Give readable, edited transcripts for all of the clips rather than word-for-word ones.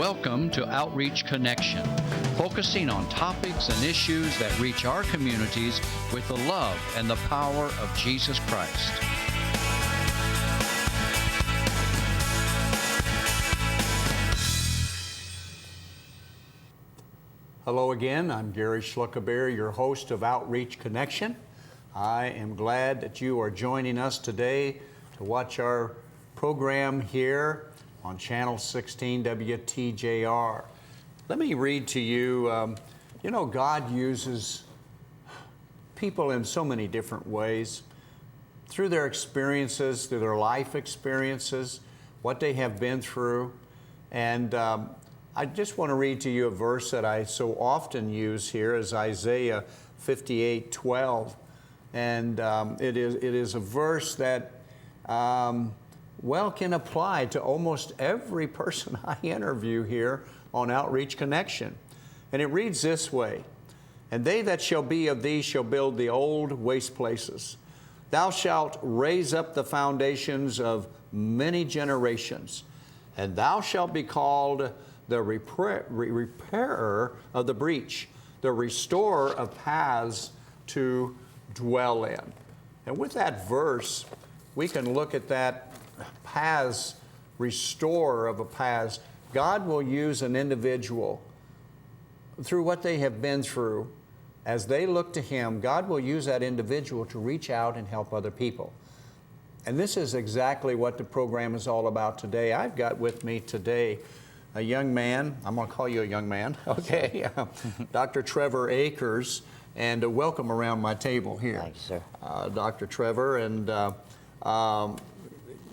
Welcome to Outreach Connection, focusing on topics and issues that reach our communities with the love and the power of Jesus Christ. Hello again, I'm Gary Schluckabeer, your host of Outreach Connection. I am glad that you are joining us today to watch our program here on Channel 16 WTJR. Let me read to you, God uses people in so many different ways, through their experiences, through their life experiences, what they have been through. And I just want to read to you a verse that I so often use here, is Isaiah 58:12. And it is a verse that can apply to almost every person I interview here on Outreach Connection. And it reads this way: "And they that shall be of thee shall build the old waste places. Thou shalt raise up the foundations of many generations, and thou shalt be called the repairer of the breach, the restorer of paths to dwell in." And with that verse, we can look at that paths, restorer of a paths. God will use an individual through what they have been through. As they look to Him, God will use that individual to reach out and help other people. And this is exactly what the program is all about today. I've got with me today a young man. I'm going to call you a young man, okay? Dr. Trevor Akers, and welcome around my table here. Thank you, sir. Dr. Trevor, and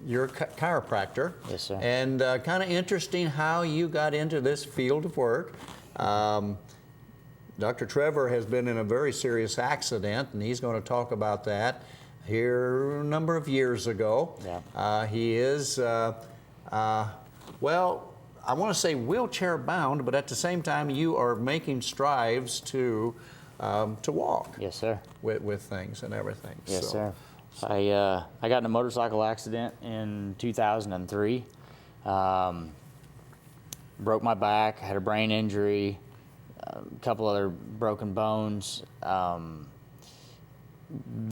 you're a chiropractor. Yes, sir. And kind of interesting how you got into this field of work. Dr. Trevor has been in a very serious accident, and he's going to talk about that here a number of years ago. Yeah. He is, I want to say wheelchair bound, but at the same time, you are making strides to walk. Yes, sir. With things and everything. Yes, sir. I got in a motorcycle accident in 2003. Broke my back, had a brain injury, a couple other broken bones. The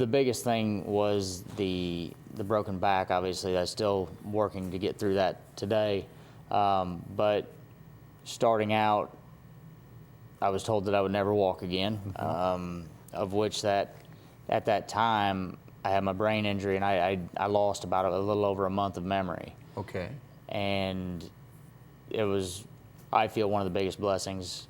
biggest thing was the broken back. Obviously, I'm still working to get through that today. But starting out, I was told that I would never walk again, of which that at that time I had my brain injury, and I lost about a little over a month of memory. Okay. And it was, I feel, one of the biggest blessings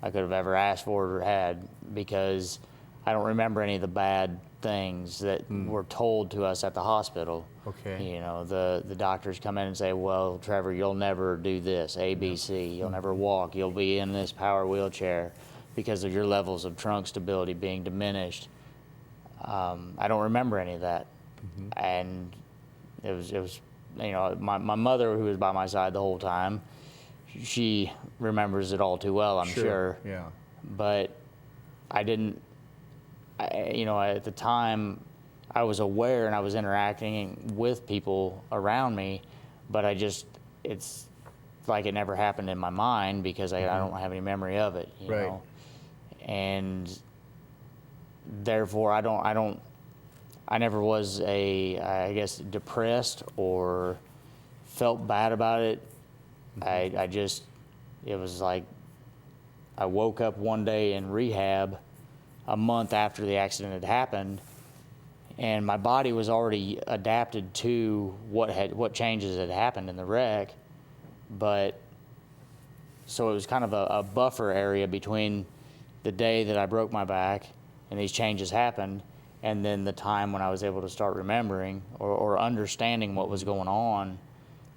I could have ever asked for or had, because I don't remember any of the bad things that were told to us at the hospital. Okay. You know, the doctors come in and say, well, Trevor, you'll never do this, A, B, C. You'll never walk. You'll be in this power wheelchair because of your levels of trunk stability being diminished. I don't remember any of that. And it was my mother, who was by my side the whole time, she remembers it all too well, I'm sure. Yeah. But I didn't, at the time, I was aware and I was interacting with people around me, but it's like it never happened in my mind because I don't have any memory of it, you know? And therefore I never was depressed or felt bad about it. It was like I woke up one day in rehab a month after the accident had happened, and my body was already adapted to what changes had happened in the wreck. But so it was kind of a buffer area between the day that I broke my back and these changes happened, and then the time when I was able to start remembering or understanding what was going on.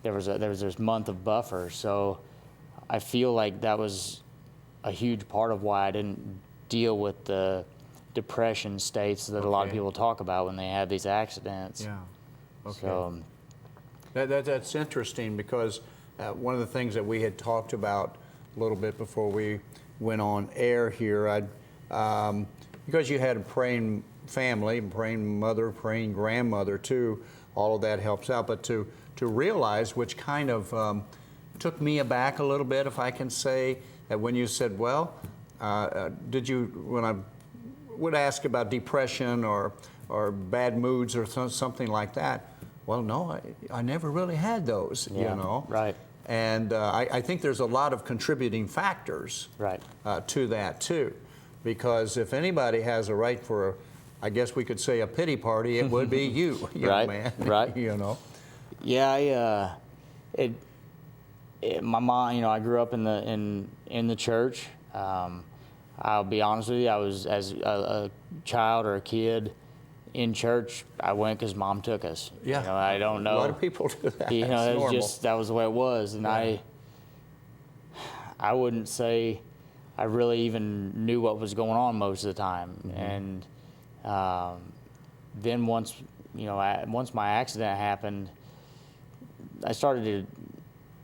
There was this month of buffer. So I feel like that was a huge part of why I didn't deal with the depression states that a lot of people talk about when they have these accidents. Yeah. Okay. So that's interesting, because one of the things that we had talked about a little bit before we went on air here, because you had a praying family, praying mother, praying grandmother too, all of that helps out. But to realize which kind of took me aback a little bit, if I can say, that when you said, well, did you, when I would ask about depression or bad moods or something like that, well, no, I never really had those, you know. Right. And I think there's a lot of contributing factors Right. To that too, because if anybody has a right for, I guess we could say, a pity party, it would be you, young Right. man. Right. You know. Yeah, my mom, you know, I grew up in the church. I'll be honest with you, I was, as a child or a kid in church, I went because Mom took us. Yeah. You know, I don't know. A lot of people do that. You know, It's it was normal. just, that was the way it was. And Yeah. I wouldn't say I really even knew what was going on most of the time. Mm-hmm. And then once, you know, once my accident happened, I started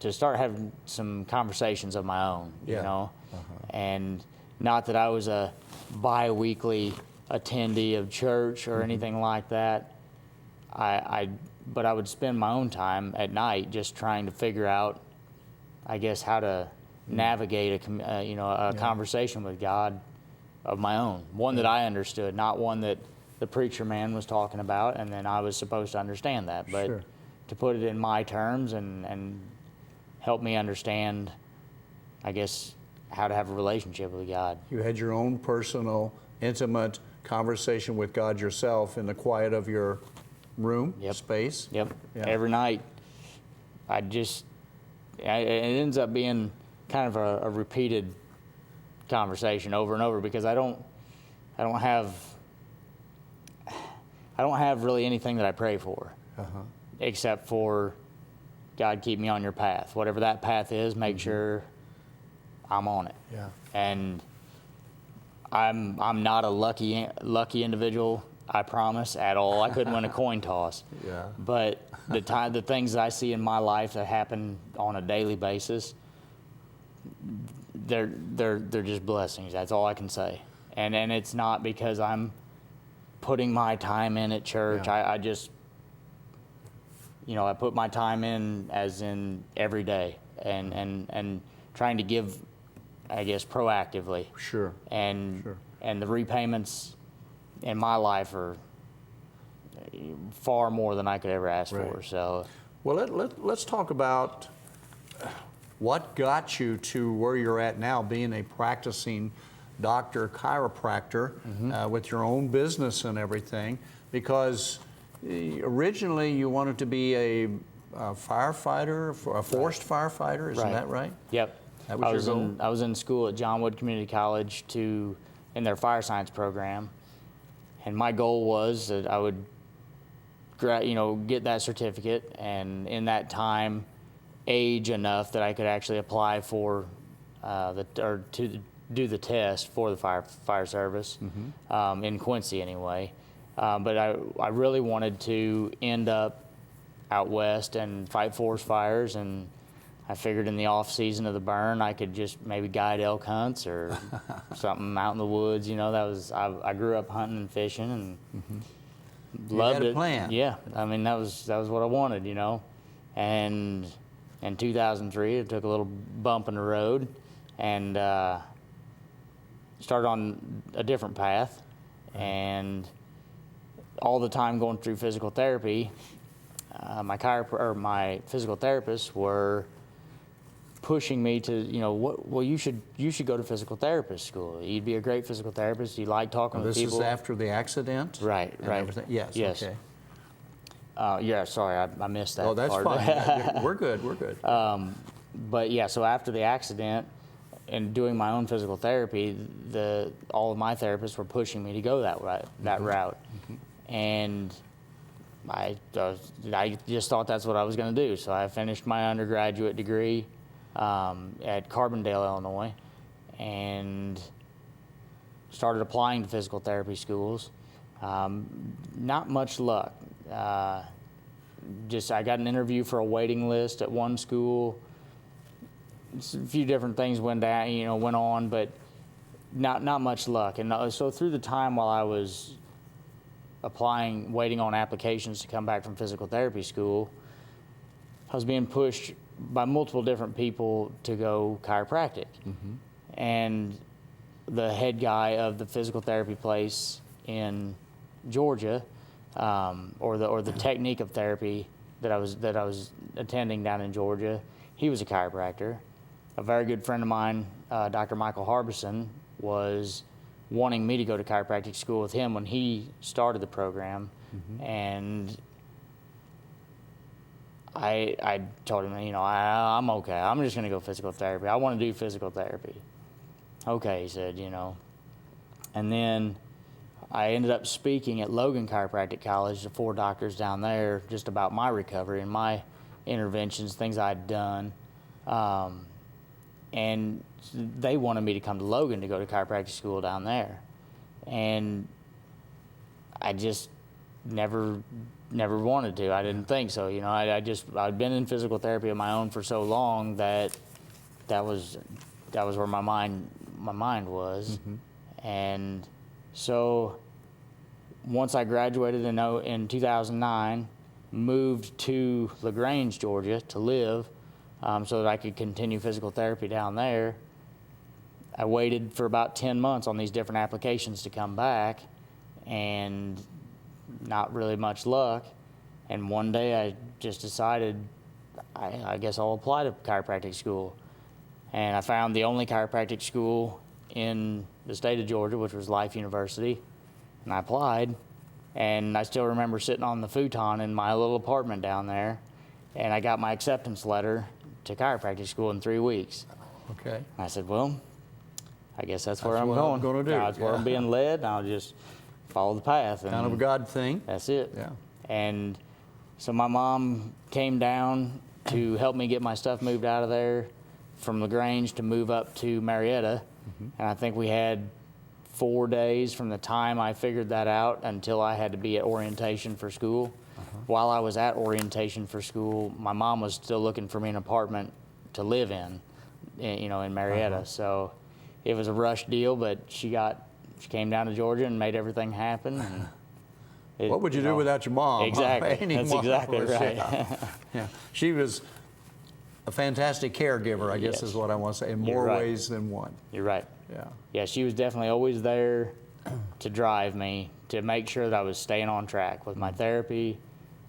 to start having some conversations of my own, you Yeah. know. And not that I was a bi-weekly attendee of church or anything like that. But I would spend my own time at night just trying to figure out, I guess, how to navigate a conversation with God of my own, one that I understood, not one that the preacher man was talking about, and then I was supposed to understand that, but Sure. to put it in my terms and help me understand, I guess, how to have a relationship with God. You had your own personal, intimate conversation with God yourself in the quiet of your room, Yep. space. Yep. Yeah. Every night, it ends up being kind of a repeated conversation over and over, because I don't have really anything that I pray for, except for, God, keep me on your path. Whatever that path is, make sure I'm on it. Yeah. And I'm not a lucky individual, I promise, at all. I couldn't win a coin toss. Yeah. But the things that I see in my life that happen on a daily basis, they're just blessings. That's all I can say. And it's not because I'm putting my time in at church. Yeah. I just, you know, I put my time in as in every day and trying to give, I guess, proactively. Sure. And Sure. and the repayments in my life are far more than I could ever ask for. Right. So, Well, let's talk about what got you to where you're at now, being a practicing doctor, chiropractor, with your own business and everything, because originally you wanted to be a firefighter, a forced firefighter, isn't Right. that right? yep. That was your goal? I was in school at John Wood Community College in their fire science program, and my goal was that I would, get that certificate, and in that time, age enough that I could actually apply for to do the test for the fire service in Quincy anyway. But I really wanted to end up out west and fight forest fires, and I figured in the off season of the burn I could just maybe guide elk hunts or something out in the woods. You know, I grew up hunting and fishing and loved had a it. plan. Yeah, I mean that was what I wanted, you know. And in 2003, it took a little bump in the road, and started on a different path. And all the time going through physical therapy, my physical therapists were pushing me to, you should go to physical therapist school. You'd be a great physical therapist. You like talking with This people. is after the accident? Right, and right. everything? Yes, Yes. okay. Yeah, sorry, I missed that. Oh, that's part. fine. We're good, we're good. But yeah, so after the accident and doing my own physical therapy, all of my therapists were pushing me to go that route. And I just thought that's what I was going to do. So I finished my undergraduate degree at Carbondale, Illinois, and started applying to physical therapy schools. Not much luck. I got an interview for a waiting list at one school. A few different things went on, but not much luck. And so through the time while I was waiting on applications to come back from physical therapy school, I was being pushed by multiple different people to go chiropractic. And the head guy of the physical therapy place in Georgia, or the technique of therapy that I was attending down in Georgia, he was a chiropractor. A very good friend of mine, Dr. Michael Harbison, was wanting me to go to chiropractic school with him when he started the program, and I told him, you know, I'm okay. I'm just going to go physical therapy. I want to do physical therapy. Okay, he said, you know. And then I ended up speaking at Logan Chiropractic College to 4 doctors down there just about my recovery and my interventions, things I'd done. And they wanted me to come to Logan to go to chiropractic school down there. And I just never wanted to. I didn't think so. You know, I'd been in physical therapy of my own for so long that was where my mind was. And so once I graduated in 2009, moved to LaGrange, Georgia to live, so that I could continue physical therapy down there. I waited for about 10 months on these different applications to come back, and not really much luck. And one day I just decided, I guess I'll apply to chiropractic school. And I found the only chiropractic school in the state of Georgia, which was Life University, and I applied. And I still remember sitting on the futon in my little apartment down there, and I got my acceptance letter to chiropractic school in 3 weeks. Okay. And I said, well, I guess that's where I'm what going. I'm gonna do. That's where I'm being led, and I'll just follow the path. And Kind of a God thing. that's it. Yeah. And so my mom came down to help me get my stuff moved out of there from LaGrange to move up to Marietta. And I think we had 4 days from the time I figured that out until I had to be at orientation for school. While I was at orientation for school, my mom was still looking for me an apartment to live in, you know, in Marietta. So it was a rush deal, but she came down to Georgia and made everything happen. And What would you do without your mom? Exactly. Any That's mom exactly was, right. Yeah. She was a fantastic caregiver, I guess Yes. is what I want to say, in You're more right. ways than one. You're right. Yeah. Yeah, she was definitely always there to drive me, to make sure that I was staying on track with my therapy,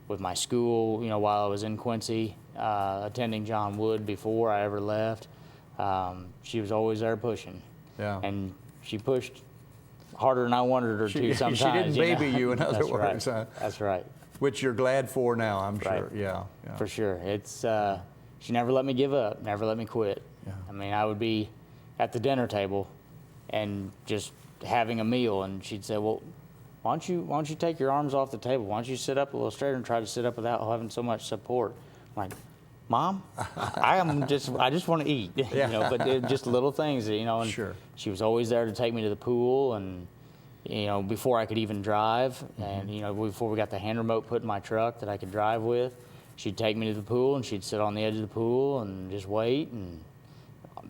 with my school, you know, while I was in Quincy, attending John Wood before I ever left. She was always there pushing. Yeah. And she pushed harder than I wanted her to sometimes. She didn't baby you, in other That's words. Right. That's right. Which you're glad for now, I'm Right. sure. Yeah. For sure. It's she never let me give up, never let me quit. Yeah. I mean, I would be at the dinner table and just having a meal, and she'd say, well, why don't you take your arms off the table? Why don't you sit up a little straighter and try to sit up without having so much support? I'm like, Mom, I just want to eat, you know, but they're just little things, you know. And Sure. she was always there to take me to the pool, and you know, before I could even drive, and you know, before we got the hand remote put in my truck that I could drive with, she'd take me to the pool, and she'd sit on the edge of the pool and just wait. And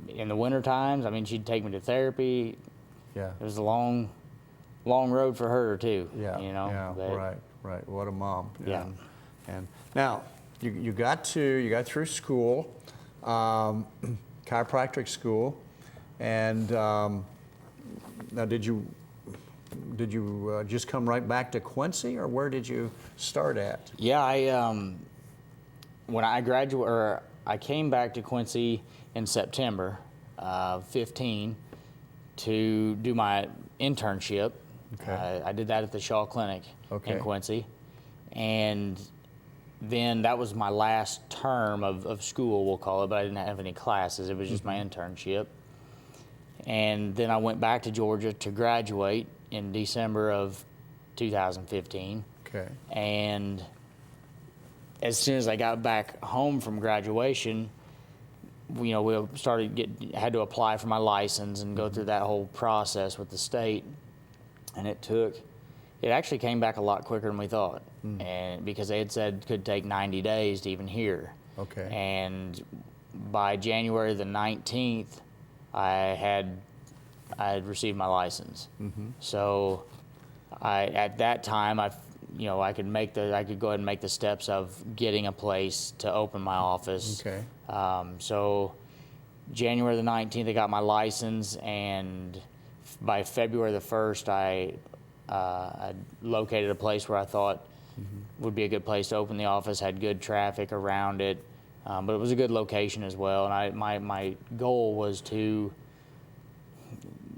in the winter times, I mean, she'd take me to therapy. Yeah. It was a long road for her too. Yeah. You know. Yeah. but- Right. What a mom. Yeah. And now you got through school, chiropractic school, and now did you just come right back to Quincy, or where did you start at? Yeah, when I graduated, or I came back to Quincy in September of 15 to do my internship. Okay. I did that at the Shaw Clinic Okay. in Quincy, and then that was my last term of school, we'll call it, but I didn't have any classes. It was just my internship. And then I went back to Georgia to graduate in December of 2015. Okay. And as soon as I got back home from graduation, you know, we had to apply for my license and go through that whole process with the state. And it actually came back a lot quicker than we thought. And because they had said it could take 90 days to even hear. Okay. And by January the 19th, I had received my license. So at that time, I could go ahead and make the steps of getting a place to open my office. Okay. So January the 19th, I got my license, and by February the 1st, I located a place where I thought would be a good place to open the office, had good traffic around it, but it was a good location as well. And my goal was to,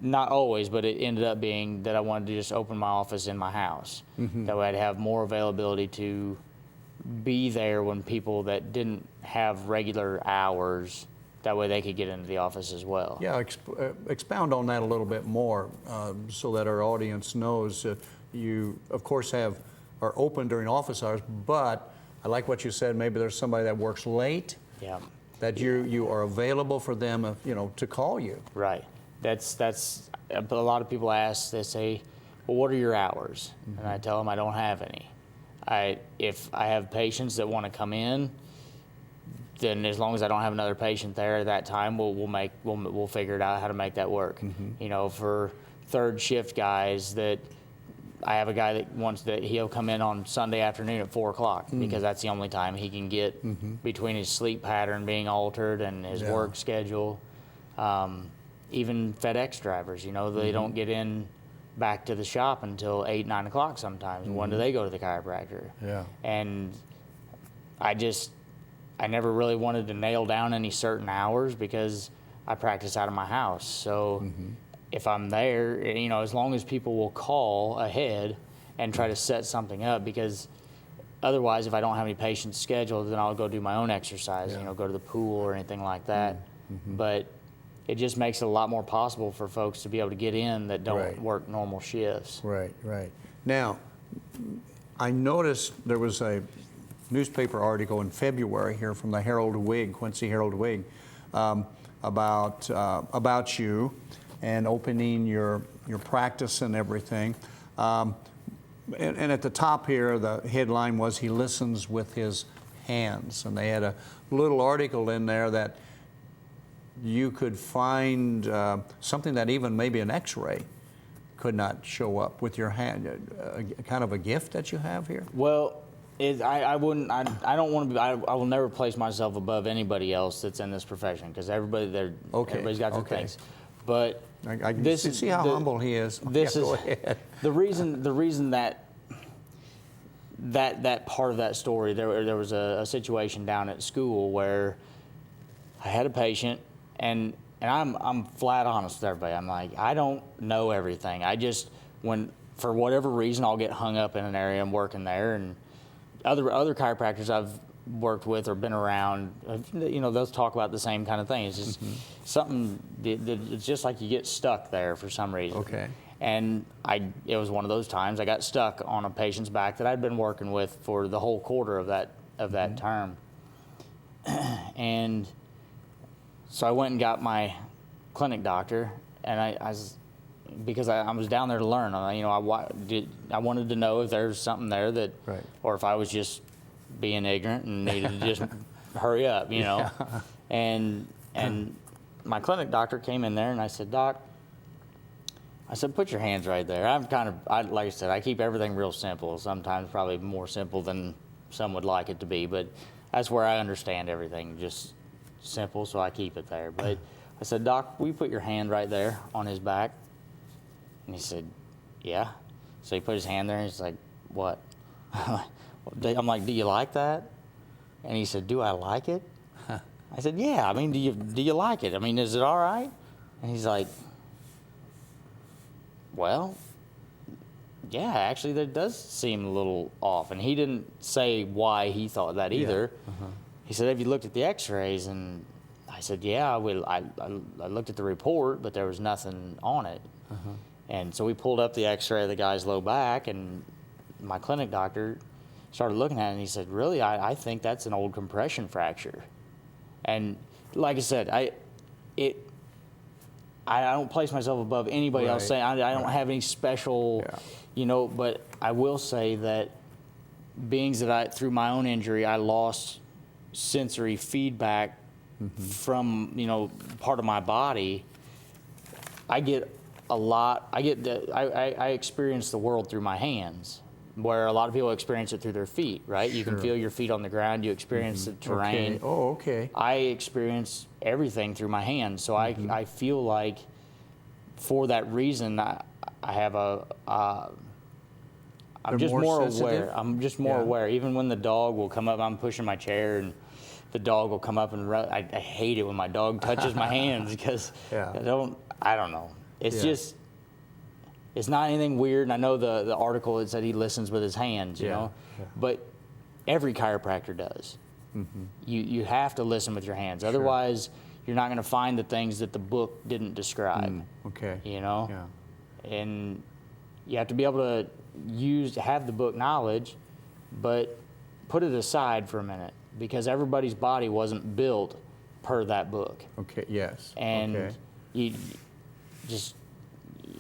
not always, but it ended up being that I wanted to just open my office in my house. That way I'd have more availability to be there when people that didn't have regular hours, that way they could get into the office as well. Yeah, expound on that a little bit more so that our audience knows that you, of course, are open during office hours, but I like what you said, maybe there's somebody that works late, Yeah. that you are available for them, to call you. Right. That's a lot of people ask, they say, well, what are your hours? And I tell them I don't have any. If I have patients that want to come in, then as long as I don't have another patient there at that time, we'll figure it out how to make that work. For third shift guys, that I have a guy that wants that he'll come in on Sunday afternoon at 4 o'clock because that's the only time he can get between his sleep pattern being altered and his work schedule. Even FedEx drivers, they don't get in back to the shop until 8, 9 o'clock sometimes. When do they go to the chiropractor? Yeah. And I never really wanted to nail down any certain hours because I practice out of my house. So if I'm there, as long as people will call ahead and try to set something up, because otherwise, if I don't have any patients scheduled, then I'll go do my own exercise, go to the pool or anything like that. But it just makes it a lot more possible for folks to be able to get in that don't work normal shifts. Right. Now, I noticed there was a newspaper article in February here from the Quincy Herald Whig, about you and opening your practice and everything. And at the top here, the headline was, "He listens with his hands." And they had a little article in there that you could find something that even maybe an X-ray could not show up with your hand. Kind of a gift that you have here? Well, I don't want to be, I will never place myself above anybody else that's in this profession, because everybody's got their things. But I see how humble he is. Go ahead. the reason that part of that story, there was a situation down at school where I had a patient, and I'm flat honest with everybody. I'm like, I don't know everything. For whatever reason, I'll get hung up in an area. I'm working there, and other chiropractors I've worked with or been around, they'll talk about the same kind of thing. It's just something it's just like you get stuck there for some reason. Okay. And it was one of those times I got stuck on a patient's back that I'd been working with for the whole quarter of that term. And so I went and got my clinic doctor, and because I was down there to learn. I wanted to know if there's something there that, or if I was just being ignorant and needed to just hurry up, And my clinic doctor came in there, and I said, "Doc," I said, "put your hands right there." Like I said, I keep everything real simple. Sometimes probably more simple than some would like it to be, but that's where I understand everything, just simple, so I keep it there. But I said, "Doc, will you put your hand right there on his back?" And he said, "Yeah." So he put his hand there, and he's like, "What?" I'm like, "Do you like that?" And he said, "Do I like it?" I said, "Yeah. I mean, do you like it? I mean, is it all right?" And he's like, "Well, yeah, actually, that does seem a little off." And he didn't say why he thought that either. He said, "Have you looked at the X-rays?" And I said, "Yeah, I looked at the report, but there was nothing on it." And so we pulled up the X-ray of the guy's low back, and my clinic doctor started looking at it, and he said, "Really, I think that's an old compression fracture." And like I said, I don't place myself above anybody else saying I don't have any special, but I will say that being that through my own injury, I lost sensory feedback from, part of my body. I experience the world through my hands. where a lot of people experience it through their feet, right? You can feel your feet on the ground. You experience the terrain. Okay. Oh, okay. I experience everything through my hands, so I feel like for that reason I have I'm just more aware. I'm just more aware. Even when the dog will come up, I'm pushing my chair and the dog will come up and run. I hate it when my dog touches my hands because I don't know. It's just, it's not anything weird. And I know the article, it said he listens with his hands, you know, but every chiropractor does. You have to listen with your hands. Otherwise, you're not going to find the things that the book didn't describe. Okay. You know? Yeah. And you have to be able to have the book knowledge, but put it aside for a minute because everybody's body wasn't built per that book. Okay, yes. And you just,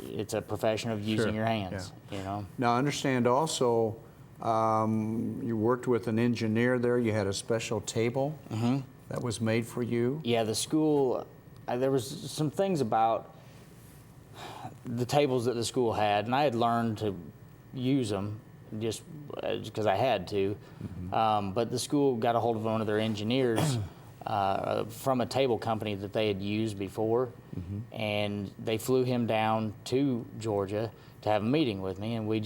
it's a profession of using your hands, you know? Now, I understand also you worked with an engineer there. You had a special table that was made for you. Yeah, the school, there was some things about the tables that the school had, and I had learned to use them just because I had to. But the school got a hold of one of their engineers from a table company that they had used before, and they flew him down to Georgia to have a meeting with me, and we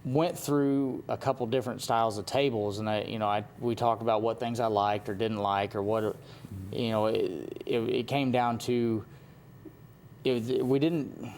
went through a couple different styles of tables, and we talked about what things I liked or didn't like, or what, it came down to, we didn't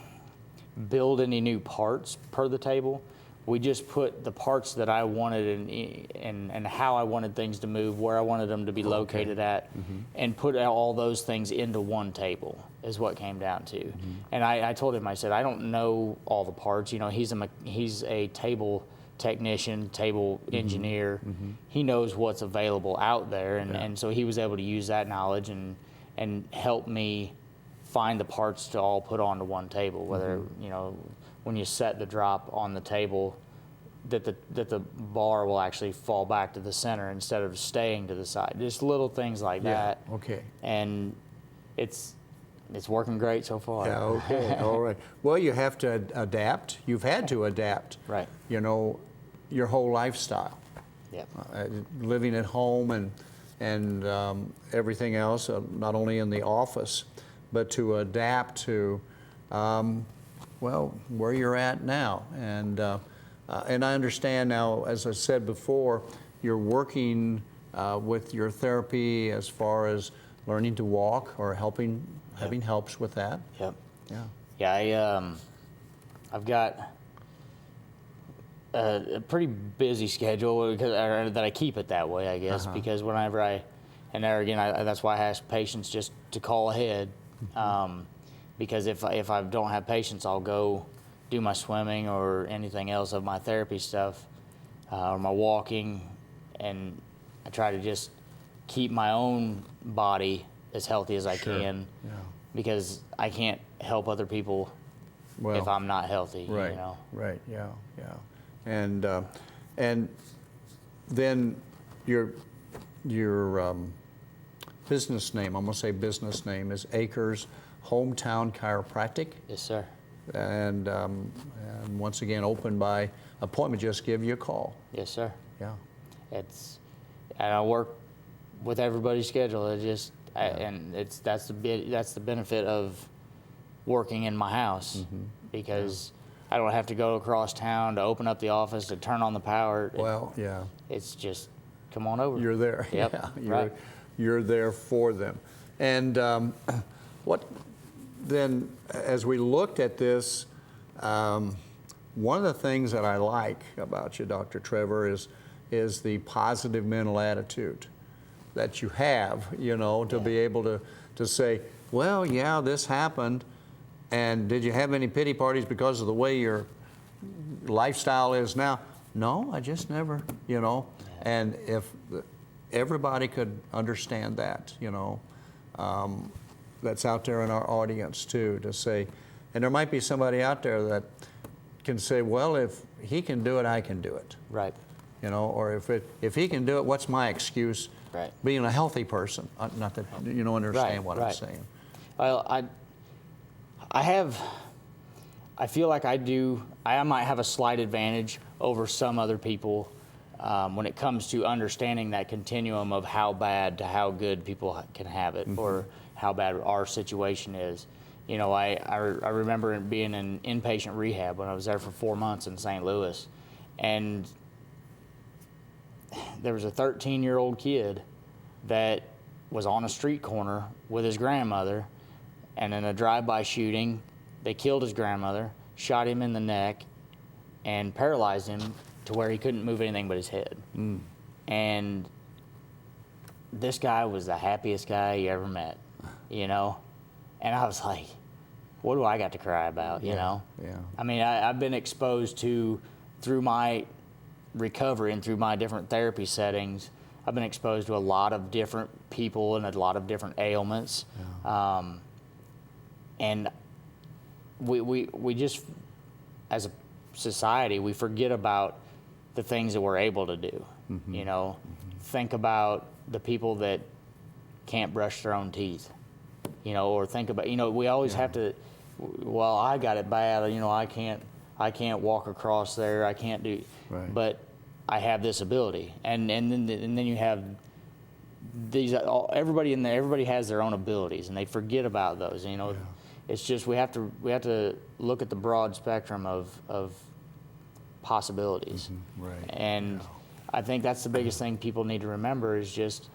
build any new parts per the table. We just put the parts that I wanted and how I wanted things to move, where I wanted them to be located at, and put all those things into one table is what came down to. And I told him, I said, I don't know all the parts. You know, he's a table technician, table engineer. He knows what's available out there, and so he was able to use that knowledge and help me find the parts to all put onto one table, whether, when you set the drop on the table, that the bar will actually fall back to the center instead of staying to the side. Just little things like that. Okay. And it's working great so far. Yeah, okay, all right. Well, you have to adapt. You've had to adapt. Right. Your whole lifestyle. Yep. Living at home and everything else, not only in the office, but to adapt to, where you're at now. And I understand now, as I said before, you're working with your therapy as far as learning to walk or having helps with that. Yep. Yeah. Yeah, I've got a pretty busy schedule that I keep it that way, I guess, because whenever that's why I ask patients just to call ahead. Because if I don't have patience, I'll go do my swimming or anything else of my therapy stuff, or my walking, and I try to just keep my own body as healthy as I can, because I can't help other people if I'm not healthy. Right. Right. Yeah. And then your business name, I'm going to say business name, is Akers Hometown Chiropractic. Yes, sir. And once again, open by appointment. Just give you a call. Yes, sir. Yeah. And I work with everybody's schedule. That's the benefit of working in my house, because I don't have to go across town to open up the office to turn on the power. It's just come on over. You're there. Yep. Yeah. You're there for them. And what then, as we looked at this, one of the things that I like about you, Dr. Trevor, is the positive mental attitude that you have, to be able to say, well, yeah, this happened, and did you have any pity parties because of the way your lifestyle is now? No, I just never, and if everybody could understand that, that's out there in our audience too, to say, and there might be somebody out there that can say, well, if he can do it, I can do it. Right. Or if he can do it, what's my excuse? Right. Being a healthy person, not that understand what I'm saying. Well, I feel like I might have a slight advantage over some other people when it comes to understanding that continuum of how bad to how good people can have it, or how bad our situation is. You know, I remember being in inpatient rehab when I was there for 4 months in St. Louis, and there was a 13-year-old kid that was on a street corner with his grandmother, and in a drive-by shooting, they killed his grandmother, shot him in the neck, and paralyzed him to where he couldn't move anything but his head. And this guy was the happiest guy you ever met, you know? And I was like, what do I got to cry about, you know? Yeah. I mean, I've been exposed to, through my recovery and through my different therapy settings, I've been exposed to a lot of different people and a lot of different ailments. And we just, as a society, we forget about the things that we're able to do. You know, think about the people that can't brush their own teeth, you know, or think about, you know, we always have to, well, I got it bad, you know, I can't walk across there, I can't do, but I have this ability. And then you have these, everybody in there, everybody has their own abilities, and they forget about those, you know. It's just we have to look at the broad spectrum of possibilities. And I think that's the biggest thing people need to remember is just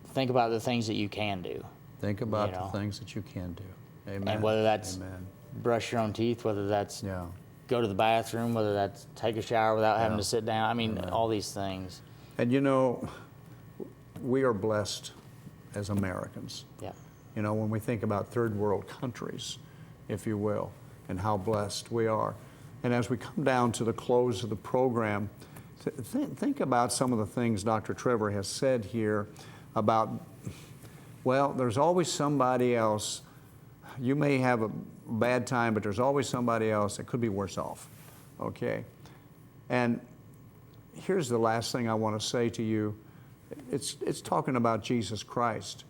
think about the things that you can do. Think about the things that you can do. Amen. And whether that's brush your own teeth, whether that's go to the bathroom, whether that's take a shower without having to sit down. I mean, all these things. And you know, we are blessed as Americans. You know, when we think about third world countries, if you will, and how blessed we are. And as we come down to the close of the program, think about some of the things Dr. Trevor has said here about, well, there's always somebody else. You may have a bad time, but there's always somebody else that could be worse off, okay? And here's the last thing I want to say to you. It's talking about Jesus Christ.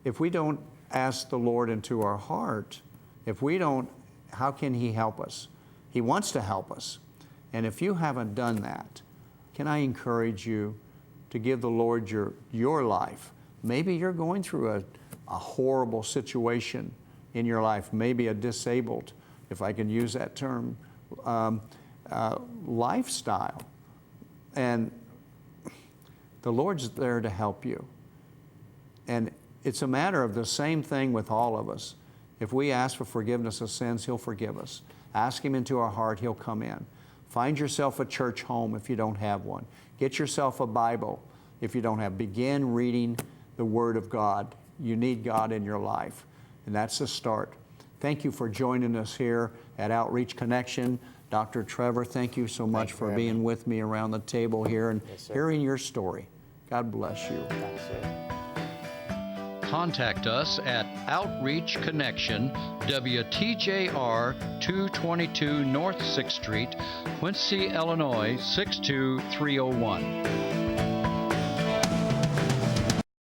If we don't ask the Lord into our heart, if we don't, how can He help us? He wants to help us. And if you haven't done that, can I encourage you to give the Lord your life? Maybe you're going through a horrible situation in your life, maybe a disabled, if I can use that term, lifestyle. And the Lord's there to help you. And it's a matter of the same thing with all of us. If we ask for forgiveness of sins, He'll forgive us. Ask Him into our heart, He'll come in. Find yourself a church home if you don't have one. Get yourself a Bible if you don't have. Begin reading the Word of God. You need God in your life, and that's the start. Thank you for joining us here at Outreach Connection. Dr. Trevor, thank you so much for being with me around the table here and hearing your story. God bless you. Thanks, sir. Contact us at Outreach Connection, WTJR 222 North 6th Street, Quincy, Illinois 62301.